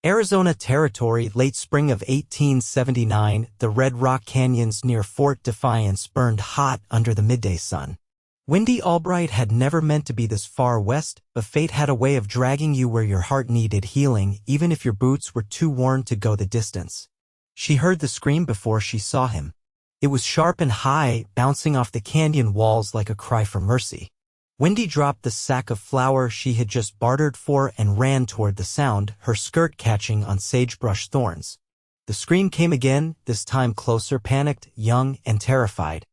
Arizona Territory, late spring of 1879, the Red Rock Canyons near Fort Defiance burned hot under the midday sun. Windy Albright had never meant to be this far west, but fate had a way of dragging you where your heart needed healing, even if your boots were too worn to go the distance. She heard the scream before she saw him. It was sharp and high, bouncing off the canyon walls like a cry for mercy. Windy dropped the sack of flour she had just bartered for and ran toward the sound, her skirt catching on sagebrush thorns. The scream came again, this time closer, panicked, young, and terrified.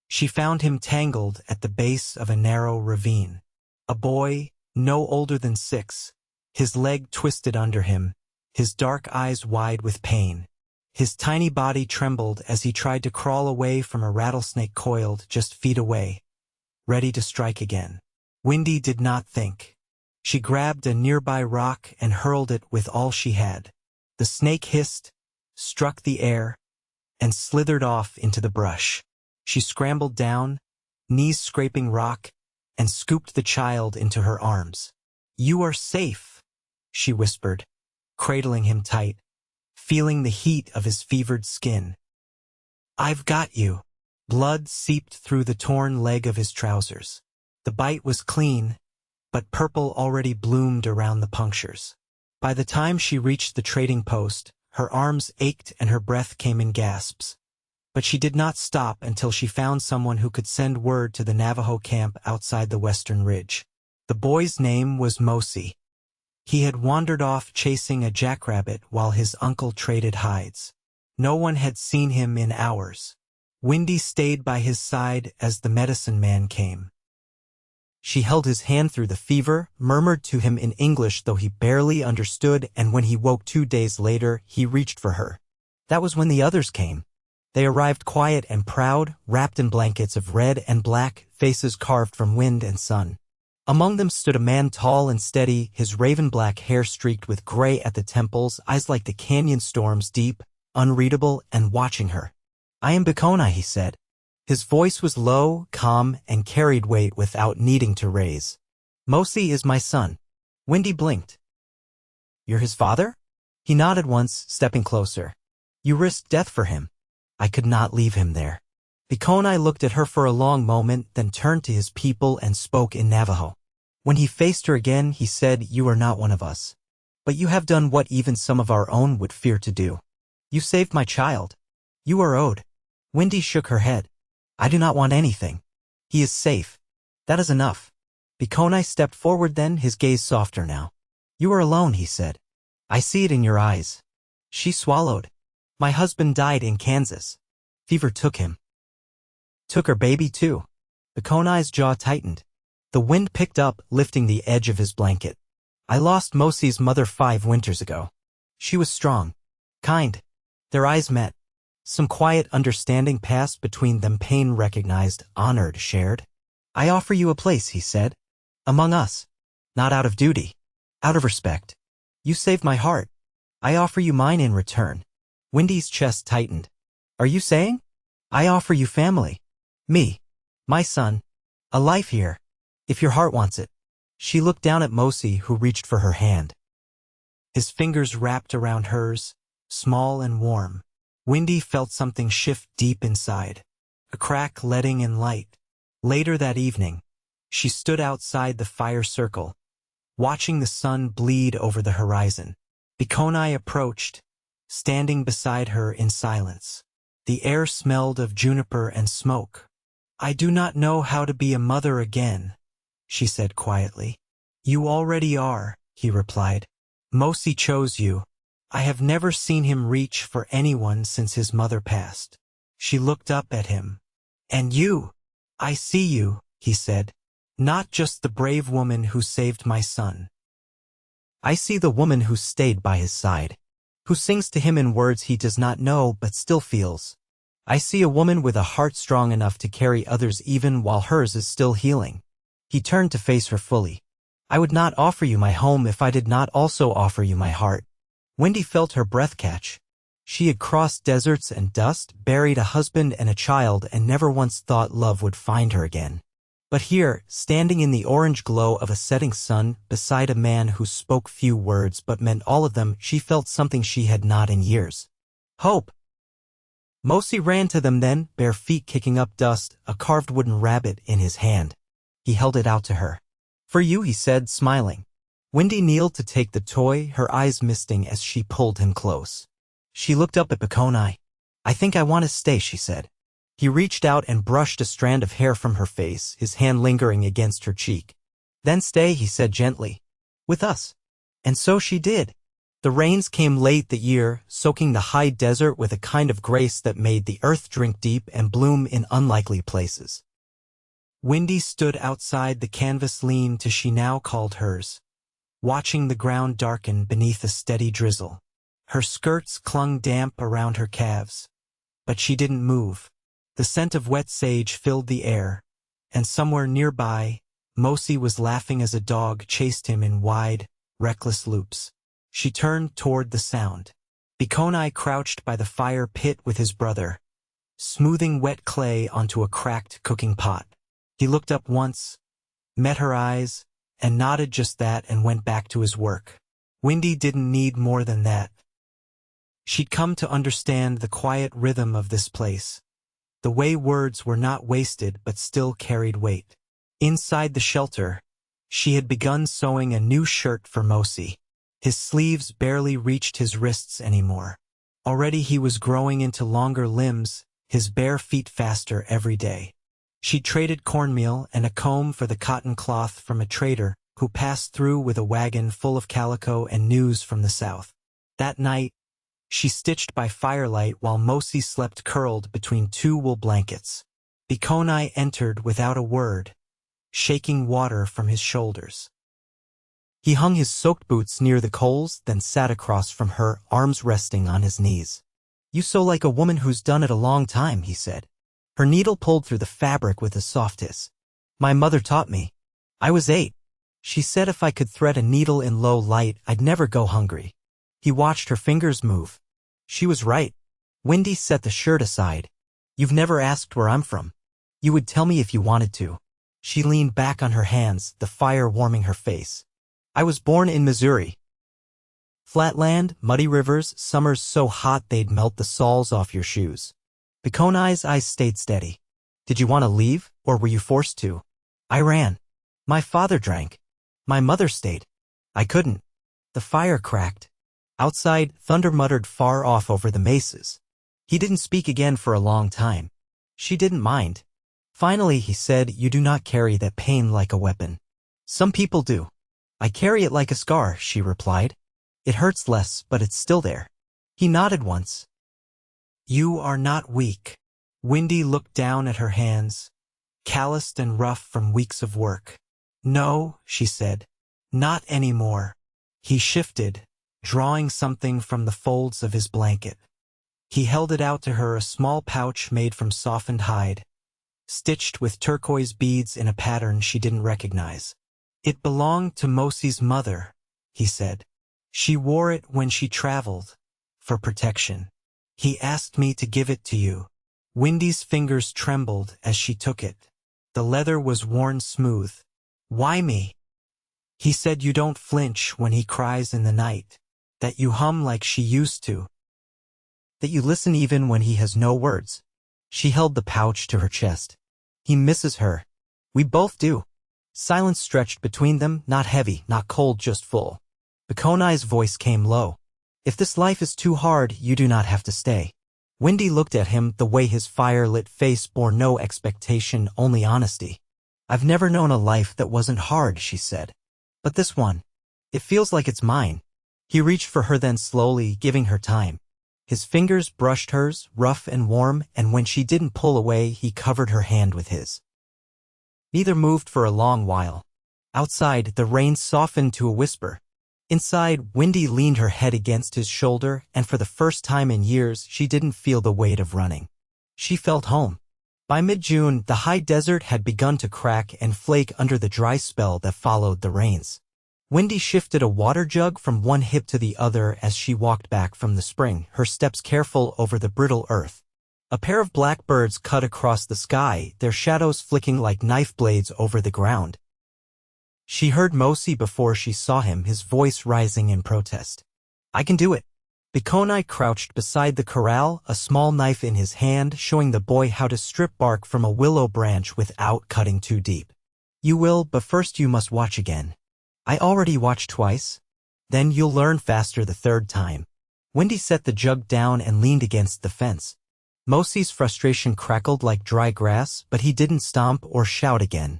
She found him tangled at the base of a narrow ravine. A boy, no older than 6, his leg twisted under him, his dark eyes wide with pain. His tiny body trembled as he tried to crawl away from a rattlesnake coiled just feet away, ready to strike again. Windy did not think. She grabbed a nearby rock and hurled it with all she had. The snake hissed, struck the air, and slithered off into the brush. She scrambled down, knees scraping rock, and scooped the child into her arms. "You are safe," she whispered, cradling him tight, feeling the heat of his fevered skin. "I've got you." Blood seeped through the torn leg of his trousers. The bite was clean, but purple already bloomed around the punctures. By the time she reached the trading post, her arms ached and her breath came in gasps. But she did not stop until she found someone who could send word to the Navajo camp outside the western ridge. The boy's name was Mosi. He had wandered off chasing a jackrabbit while his uncle traded hides. No one had seen him in hours. Windy stayed by his side as the medicine man came. She held his hand through the fever, murmured to him in English though he barely understood, and when he woke 2 days later, he reached for her. That was when the others came. They arrived quiet and proud, wrapped in blankets of red and black, faces carved from wind and sun. Among them stood a man tall and steady, his raven-black hair streaked with gray at the temples, eyes like the canyon storms, deep, unreadable, and watching her. "I am Bekonai," he said. His voice was low, calm, and carried weight without needing to raise. "Mosi is my son." Windy blinked. "You're his father?" He nodded once, stepping closer. "You risked death for him." "I could not leave him there." Bekonai looked at her for a long moment, then turned to his people and spoke in Navajo. When he faced her again, he said, "You are not one of us. But you have done what even some of our own would fear to do. You saved my child. You are owed." Windy shook her head. "I do not want anything. He is safe. That is enough." Bekonai stepped forward then, his gaze softer now. "You are alone," he said. "I see it in your eyes." She swallowed. "My husband died in Kansas. Fever took him." "Took her baby too." Bekonai's jaw tightened. The wind picked up, lifting the edge of his blanket. "I lost Mosi's mother 5 winters ago. She was strong, kind." Their eyes met. Some quiet understanding passed between them, pain recognized, honored, shared. "I offer you a place," he said. "Among us. Not out of duty. Out of respect. You saved my heart. I offer you mine in return." Windy's chest tightened. "Are you saying? I offer you family. Me. My son. A life here. If your heart wants it." She looked down at Mosi, who reached for her hand. His fingers wrapped around hers, small and warm. Windy felt something shift deep inside, a crack letting in light. Later that evening, she stood outside the fire circle, watching the sun bleed over the horizon. Bekonai approached, standing beside her in silence. The air smelled of juniper and smoke. "I do not know how to be a mother again," she said quietly. "You already are," he replied. "Mosi chose you. I have never seen him reach for anyone since his mother passed." She looked up at him. "And you? I see you," he said. "Not just the brave woman who saved my son. I see the woman who stayed by his side, who sings to him in words he does not know but still feels. I see a woman with a heart strong enough to carry others even while hers is still healing." He turned to face her fully. "I would not offer you my home if I did not also offer you my heart." Windy felt her breath catch. She had crossed deserts and dust, buried a husband and a child, and never once thought love would find her again. But here, standing in the orange glow of a setting sun, beside a man who spoke few words but meant all of them, she felt something she had not in years. Hope. Mosi ran to them then, bare feet kicking up dust, a carved wooden rabbit in his hand. He held it out to her. For you, he said, smiling. Wendy kneeled to take the toy, her eyes misting as she pulled him close. She looked up at Bekonai. I think I want to stay, she said. He reached out and brushed a strand of hair from her face, his hand lingering against her cheek. Then stay, he said gently. With us. And so she did. The rains came late that year, soaking the high desert with a kind of grace that made the earth drink deep and bloom in unlikely places. Wendy stood outside the canvas lean to she now called hers, watching the ground darken beneath a steady drizzle. Her skirts clung damp around her calves. But she didn't move. The scent of wet sage filled the air, and somewhere nearby, Mosi was laughing as a dog chased him in wide, reckless loops. She turned toward the sound. Bekonai crouched by the fire pit with his brother, smoothing wet clay onto a cracked cooking pot. He looked up once, met her eyes, and nodded just that and went back to his work. Wendy didn't need more than that. She'd come to understand the quiet rhythm of this place, the way words were not wasted but still carried weight. Inside the shelter, she had begun sewing a new shirt for Mosi. His sleeves barely reached his wrists anymore. Already he was growing into longer limbs, his bare feet faster every day. She traded cornmeal and a comb for the cotton cloth from a trader who passed through with a wagon full of calico and news from the south. That night, she stitched by firelight while Mosi slept curled between two wool blankets. Bekonai entered without a word, shaking water from his shoulders. He hung his soaked boots near the coals, then sat across from her, arms resting on his knees. You sew like a woman who's done it a long time, he said. Her needle pulled through the fabric with a soft hiss. My mother taught me. I was 8. She said if I could thread a needle in low light, I'd never go hungry. He watched her fingers move. She was right. Wendy set the shirt aside. You've never asked where I'm from. You would tell me if you wanted to. She leaned back on her hands, the fire warming her face. I was born in Missouri. Flat land, muddy rivers, summers so hot they'd melt the soles off your shoes. Bekonai's eyes stayed steady. Did you want to leave, or were you forced to? I ran. My father drank. My mother stayed. I couldn't. The fire cracked. Outside, thunder muttered far off over the mesas. He didn't speak again for a long time. She didn't mind. Finally, he said, you do not carry that pain like a weapon. Some people do. I carry it like a scar, she replied. It hurts less, but it's still there. He nodded once. You are not weak. Wendy looked down at her hands, calloused and rough from weeks of work. No, she said. Not anymore. He shifted, drawing something from the folds of his blanket. He held it out to her, a small pouch made from softened hide, stitched with turquoise beads in a pattern she didn't recognize. It belonged to Mosi's mother, he said. She wore it when she traveled, for protection. He asked me to give it to you. Wendy's fingers trembled as she took it. The leather was worn smooth. Why me? He said you don't flinch when he cries in the night, that you hum like she used to, that you listen even when he has no words. She held the pouch to her chest. He misses her. We both do. Silence stretched between them, not heavy, not cold, just full. Bekonai's voice came low. If this life is too hard, you do not have to stay. Wendy looked at him, the way his fire-lit face bore no expectation, only honesty. I've never known a life that wasn't hard, she said. But this one, it feels like it's mine. He reached for her then slowly, giving her time. His fingers brushed hers, rough and warm, and when she didn't pull away, he covered her hand with his. Neither moved for a long while. Outside, the rain softened to a whisper. Inside, Wendy leaned her head against his shoulder, and for the first time in years, she didn't feel the weight of running. She felt home. By mid-June, the high desert had begun to crack and flake under the dry spell that followed the rains. Wendy shifted a water jug from one hip to the other as she walked back from the spring, her steps careful over the brittle earth. A pair of black birds cut across the sky, their shadows flicking like knife blades over the ground. She heard Mosi before she saw him, his voice rising in protest. I can do it. Bekonai crouched beside the corral, a small knife in his hand, showing the boy how to strip bark from a willow branch without cutting too deep. You will, but first you must watch again. I already watched twice. Then you'll learn faster the third time. Wendy set the jug down and leaned against the fence. Mosi's frustration crackled like dry grass, but he didn't stomp or shout again.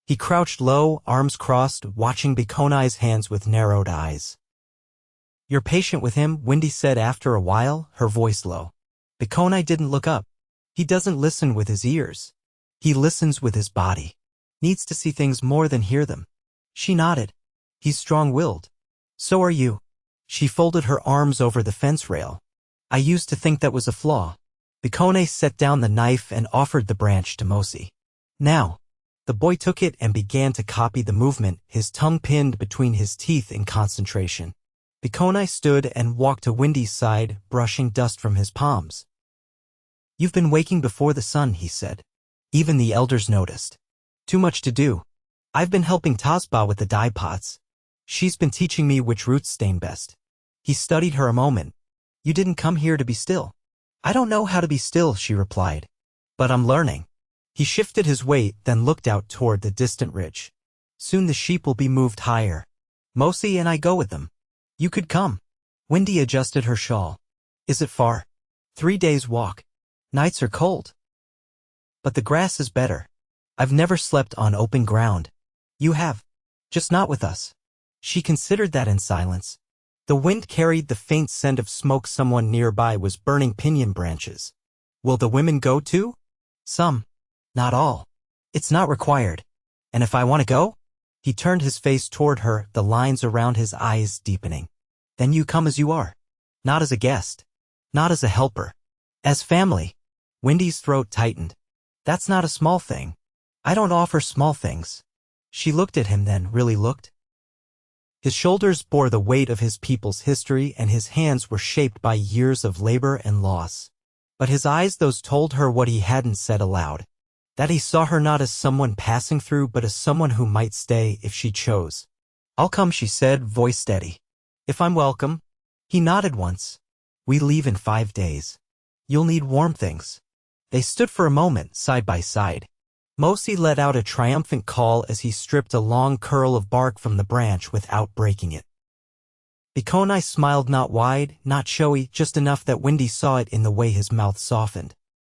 He crouched low, arms crossed, watching Bekonai's hands with narrowed eyes. You're patient with him, Wendy said after a while, her voice low. Bekonai didn't look up. He doesn't listen with his ears. He listens with his body. Needs to see things more than hear them. She nodded. He's strong-willed. So are you. She folded her arms over the fence rail. I used to think that was a flaw. Bekonai set down the knife and offered the branch to Mosi. Now. The boy took it and began to copy the movement, his tongue pinned between his teeth in concentration. Bekonai stood and walked to Wendy's side, brushing dust from his palms. You've been waking before the sun, he said. Even the elders noticed. Too much to do. I've been helping Tazba with the dye pots. She's been teaching me which roots stain best. He studied her a moment. You didn't come here to be still. I don't know how to be still, she replied. But I'm learning. He shifted his weight, then looked out toward the distant ridge. Soon the sheep will be moved higher. Mosi and I go with them. You could come. Wendy adjusted her shawl. Is it far? 3 days' walk. Nights are cold. But the grass is better. I've never slept on open ground. You have. Just not with us. She considered that in silence. The wind carried the faint scent of smoke. Someone nearby was burning pinyon branches. Will the women go too? Some. Not all. It's not required. And if I want to go? He turned his face toward her, the lines around his eyes deepening. Then you come as you are. Not as a guest. Not as a helper. As family. Wendy's throat tightened. That's not a small thing. I don't offer small things. She looked at him, then really looked. His shoulders bore the weight of his people's history, and his hands were shaped by years of labor and loss. But his eyes, those told her what he hadn't said aloud. That he saw her not as someone passing through, but as someone who might stay if she chose. I'll come, she said, voice steady. If I'm welcome. He nodded once. We leave in 5 days. You'll need warm things. They stood for a moment, side by side. Mosi let out a triumphant call as he stripped a long curl of bark from the branch without breaking it. Bekonai smiled, not wide, not showy, just enough that Wendy saw it in the way his mouth softened.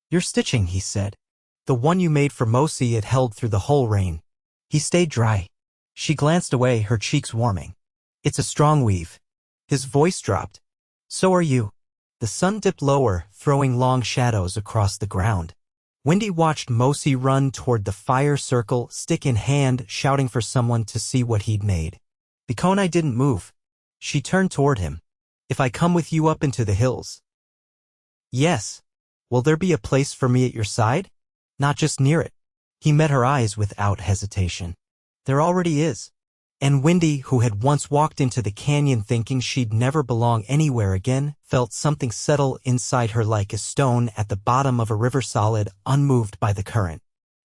You're stitching, he said. The one you made for Mosi, it held through the whole rain. He stayed dry. She glanced away, her cheeks warming. It's a strong weave. His voice dropped. So are you. The sun dipped lower, throwing long shadows across the ground. Wendy watched Mosi run toward the fire circle, stick in hand, shouting for someone to see what he'd made. Bekonai didn't move. She turned toward him. If I come with you up into the hills? Yes. Will there be a place for me at your side? Not just near it. He met her eyes without hesitation. There already is. And Wendy, who had once walked into the canyon thinking she'd never belong anywhere again, felt something settle inside her like a stone at the bottom of a river, solid, unmoved by the current.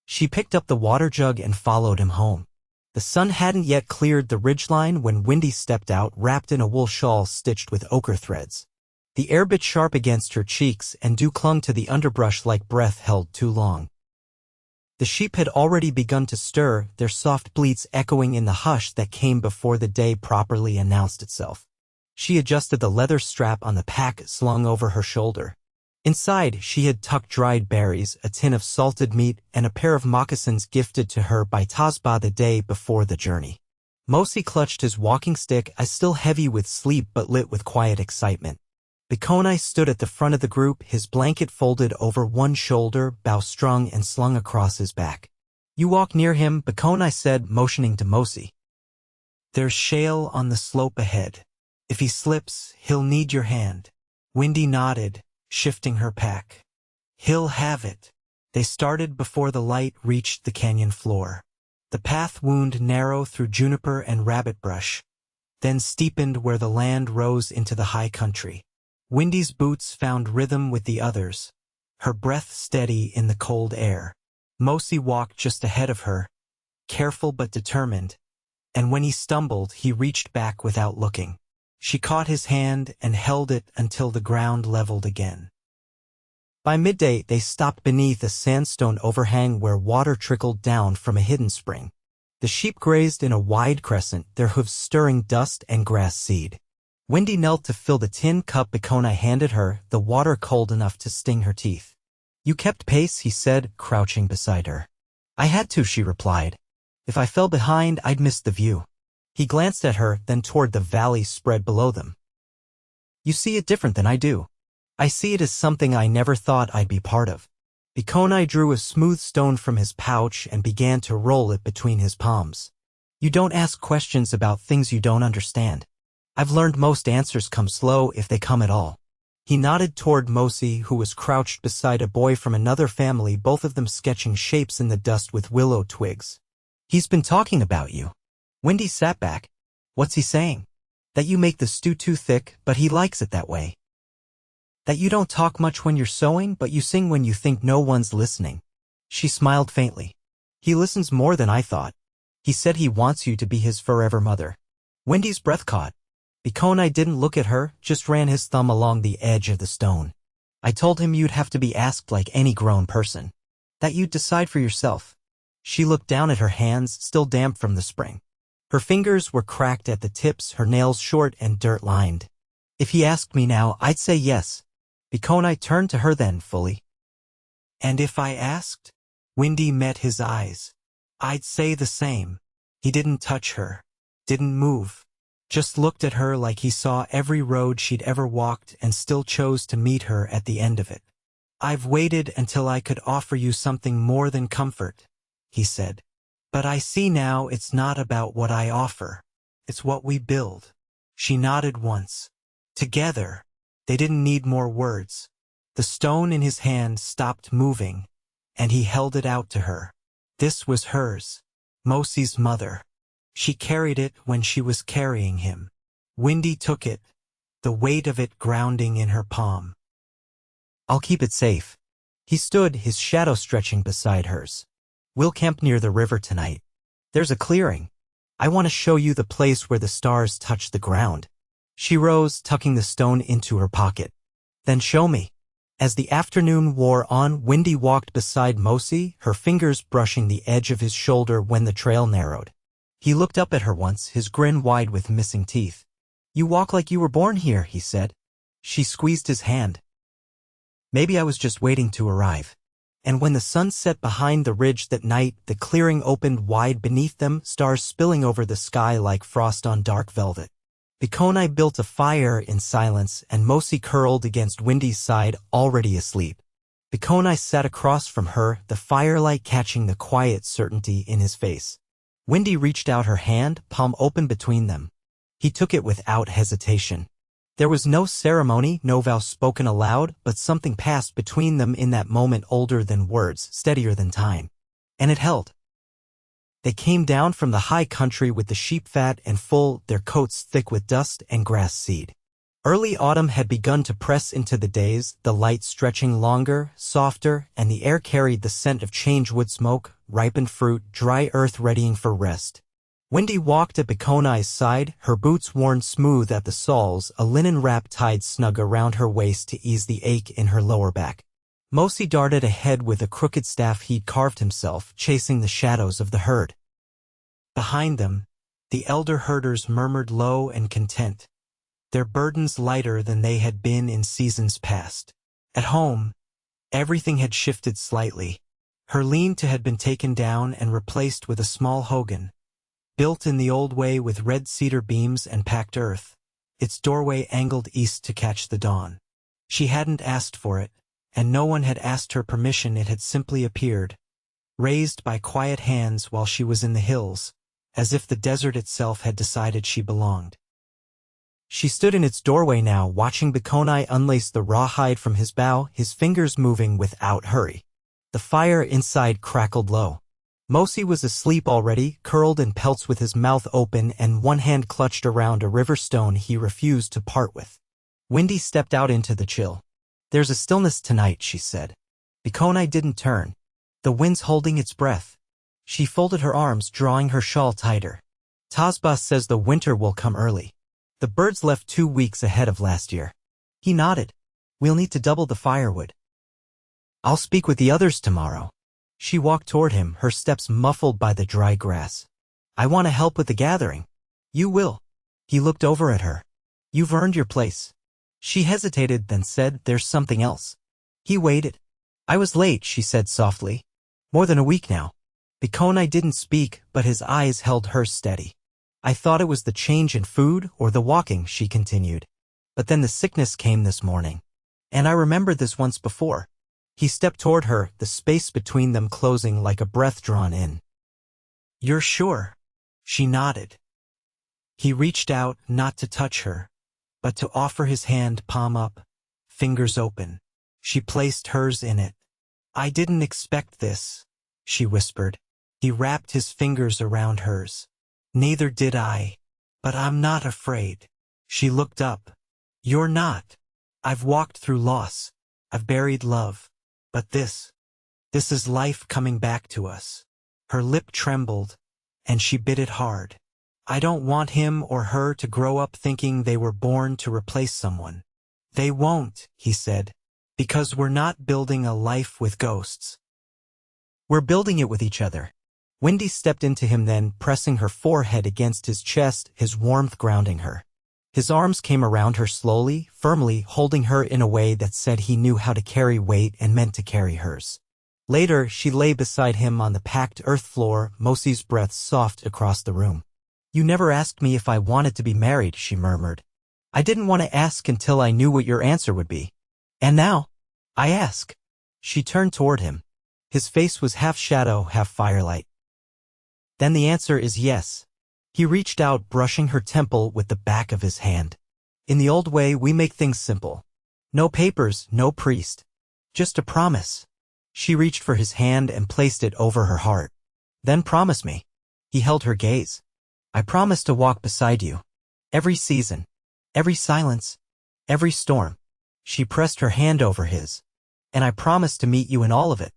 She picked up the water jug and followed him home. The sun hadn't yet cleared the ridgeline when Wendy stepped out, wrapped in a wool shawl stitched with ochre threads. The air bit sharp against her cheeks, and dew clung to the underbrush like breath held too long. The sheep had already begun to stir, their soft bleats echoing in the hush that came before the day properly announced itself. She adjusted the leather strap on the pack slung over her shoulder. Inside, she had tucked dried berries, a tin of salted meat, and a pair of moccasins gifted to her by Tazba the day before the journey. Mosi clutched his walking stick, still heavy with sleep but lit with quiet excitement. Bekonai stood at the front of the group, his blanket folded over one shoulder, bowstrung and slung across his back. You walk near him, Bekonai said, motioning to Mosi. There's shale on the slope ahead. If he slips, he'll need your hand. Wendy nodded, shifting her pack. He'll have it. They started before the light reached the canyon floor. The path wound narrow through juniper and rabbit brush, then steepened where the land rose into the high country. Wendy's boots found rhythm with the others. her breath steady in the cold air. Mosi walked just ahead of her, careful but determined, and when he stumbled, he reached back without looking. She caught his hand and held it until the ground leveled again. By midday, they stopped beneath a sandstone overhang where water trickled down from a hidden spring. The sheep grazed in a wide crescent, their hooves stirring dust and grass seed. Wendy knelt to fill the tin cup Bekonai handed her, the water cold enough to sting her teeth. "You kept pace," he said, crouching beside her. "I had to," she replied. "If I fell behind, I'd miss the view." He glanced at her, then toward the valley spread below them. "You see it different than I do. I see it as something I never thought I'd be part of." Bekonai drew a smooth stone from his pouch and began to roll it between his palms. "You don't ask questions about things you don't understand. I've learned most answers come slow if they come at all." He nodded toward Mosi, who was crouched beside a boy from another family, both of them sketching shapes in the dust with willow twigs. "He's been talking about you." Wendy sat back. "What's he saying?" "That you make the stew too thick, but he likes it that way. That you don't talk much when you're sewing, but you sing when you think no one's listening." She smiled faintly. "He listens more than I thought. He said he wants you to be his forever mother." Wendy's breath caught. Bekonai didn't look at her, just ran his thumb along the edge of the stone. "I told him you'd have to be asked like any grown person. That you'd decide for yourself." She looked down at her hands, still damp from the spring. Her fingers were cracked at the tips, her nails short and dirt-lined. "If he asked me now, I'd say yes." Bekonai turned to her then, fully. "And if I asked?" Wendy met his eyes. "I'd say the same." He didn't touch her, didn't move, just looked at her like he saw every road she'd ever walked and still chose to meet her at the end of it. "I've waited until I could offer you something more than comfort," he said. "But I see now it's not about what I offer. It's what we build." She nodded once. Together. They didn't need more words. The stone in his hand stopped moving, and he held it out to her. This was hers, Mosi's mother. She carried it when she was carrying him. Wendy took it, the weight of it grounding in her palm. "I'll keep it safe." He stood, his shadow stretching beside hers. "We'll camp near the river tonight. There's a clearing. I want to show you the place where the stars touch the ground." She rose, tucking the stone into her pocket. "Then show me." As the afternoon wore on, Wendy walked beside Mosi, her fingers brushing the edge of his shoulder when the trail narrowed. He looked up at her once, his grin wide with missing teeth. "You walk like you were born here," he said. She squeezed his hand. "Maybe I was just waiting to arrive." And when the sun set behind the ridge that night, the clearing opened wide beneath them, stars spilling over the sky like frost on dark velvet. Bekonai built a fire in silence, and Mosi curled against Wendy's side, already asleep. Bekonai sat across from her, the firelight catching the quiet certainty in his face. Wendy reached out her hand, palm open between them. He took it without hesitation. There was no ceremony, no vow spoken aloud, but something passed between them in that moment, older than words, steadier than time. And it held. They came down from the high country with the sheep fat and full, their coats thick with dust and grass seed. Early autumn had begun to press into the days, the light stretching longer, softer, and the air carried the scent of changewood smoke, ripened fruit, dry earth readying for rest. Wendy walked at Bekonai's side, her boots worn smooth at the soles, a linen wrap tied snug around her waist to ease the ache in her lower back. Mosi darted ahead with a crooked staff he'd carved himself, chasing the shadows of the herd. Behind them, the elder herders murmured low and content, their burdens lighter than they had been in seasons past. At home, everything had shifted slightly. Her lean-to had been taken down and replaced with a small hogan, built in the old way with red cedar beams and packed earth, its doorway angled east to catch the dawn. She hadn't asked for it, and no one had asked her permission. It had simply appeared, raised by quiet hands while she was in the hills, as if the desert itself had decided she belonged. She stood in its doorway now, watching Bekonai unlace the rawhide from his bow, his fingers moving without hurry. The fire inside crackled low. Mosi was asleep already, curled in pelts with his mouth open and one hand clutched around a river stone he refused to part with. Wendy stepped out into the chill. "There's a stillness tonight," she said. Bekonai didn't turn. The wind's holding its breath. She folded her arms, drawing her shawl tighter. Tazba says the winter will come early. The birds left 2 weeks ahead of last year. He nodded. We'll need to double the firewood. I'll speak with the others tomorrow. She walked toward him, her steps muffled by the dry grass. I want to help with the gathering. You will. He looked over at her. You've earned your place. She hesitated, then said, there's something else. He waited. I was late, she said softly. More than a week now. Bekonai didn't speak, but his eyes held hers steady. I thought it was the change in food or the walking, she continued. But then the sickness came this morning. And I remembered this once before. He stepped toward her, the space between them closing like a breath drawn in. You're sure? She nodded. He reached out, not to touch her, but to offer his hand, palm up, fingers open. She placed hers in it. I didn't expect this, she whispered. He wrapped his fingers around hers. Neither did I. But I'm not afraid. She looked up. You're not. I've walked through loss. I've buried love. But this is life coming back to us. Her lip trembled, and she bit it hard. I don't want him or her to grow up thinking they were born to replace someone. They won't, he said, because we're not building a life with ghosts. We're building it with each other. Wendy stepped into him then, pressing her forehead against his chest, his warmth grounding her. His arms came around her slowly, firmly, holding her in a way that said he knew how to carry weight and meant to carry hers. Later, she lay beside him on the packed earth floor, Mosi's breath soft across the room. You never asked me if I wanted to be married, she murmured. I didn't want to ask until I knew what your answer would be. And now, I ask. She turned toward him. His face was half shadow, half firelight. Then the answer is yes. He reached out, brushing her temple with the back of his hand. In the old way, we make things simple. No papers, no priest. Just a promise. She reached for his hand and placed it over her heart. Then promise me. He held her gaze. I promise to walk beside you. Every season. Every silence. Every storm. She pressed her hand over his. And I promise to meet you in all of it.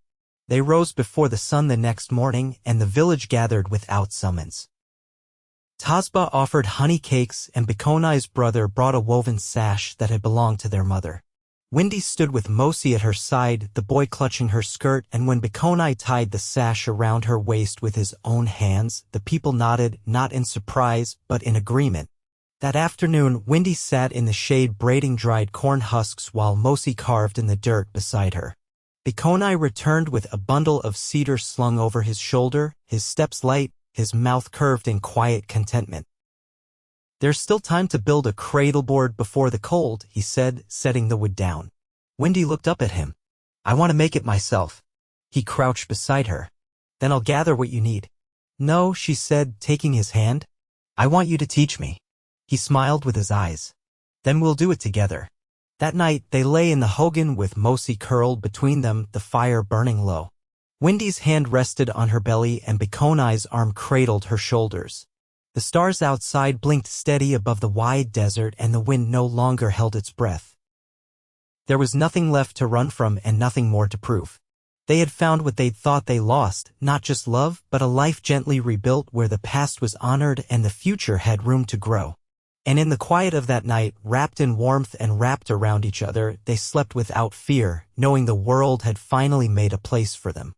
They rose before the sun the next morning, and the village gathered without summons. Tazba offered honey cakes, and Bekonai's brother brought a woven sash that had belonged to their mother. Wendy stood with Mosi at her side, the boy clutching her skirt, and when Bekonai tied the sash around her waist with his own hands, the people nodded, not in surprise, but in agreement. That afternoon, Wendy sat in the shade braiding dried corn husks while Mosi carved in the dirt beside her. Bekonai returned with a bundle of cedar slung over his shoulder, his steps light, his mouth curved in quiet contentment. There's still time to build a cradleboard before the cold, he said, setting the wood down. Wendy looked up at him. I want to make it myself. He crouched beside her. Then I'll gather what you need. No, she said, taking his hand. I want you to teach me. He smiled with his eyes. Then we'll do it together. That night, they lay in the hogan with Mosi curled between them, the fire burning low. Wendy's hand rested on her belly and Bekonai's arm cradled her shoulders. The stars outside blinked steady above the wide desert and the wind no longer held its breath. There was nothing left to run from and nothing more to prove. They had found what they'd thought they lost, not just love, but a life gently rebuilt where the past was honored and the future had room to grow. And in the quiet of that night, wrapped in warmth and wrapped around each other, they slept without fear, knowing the world had finally made a place for them.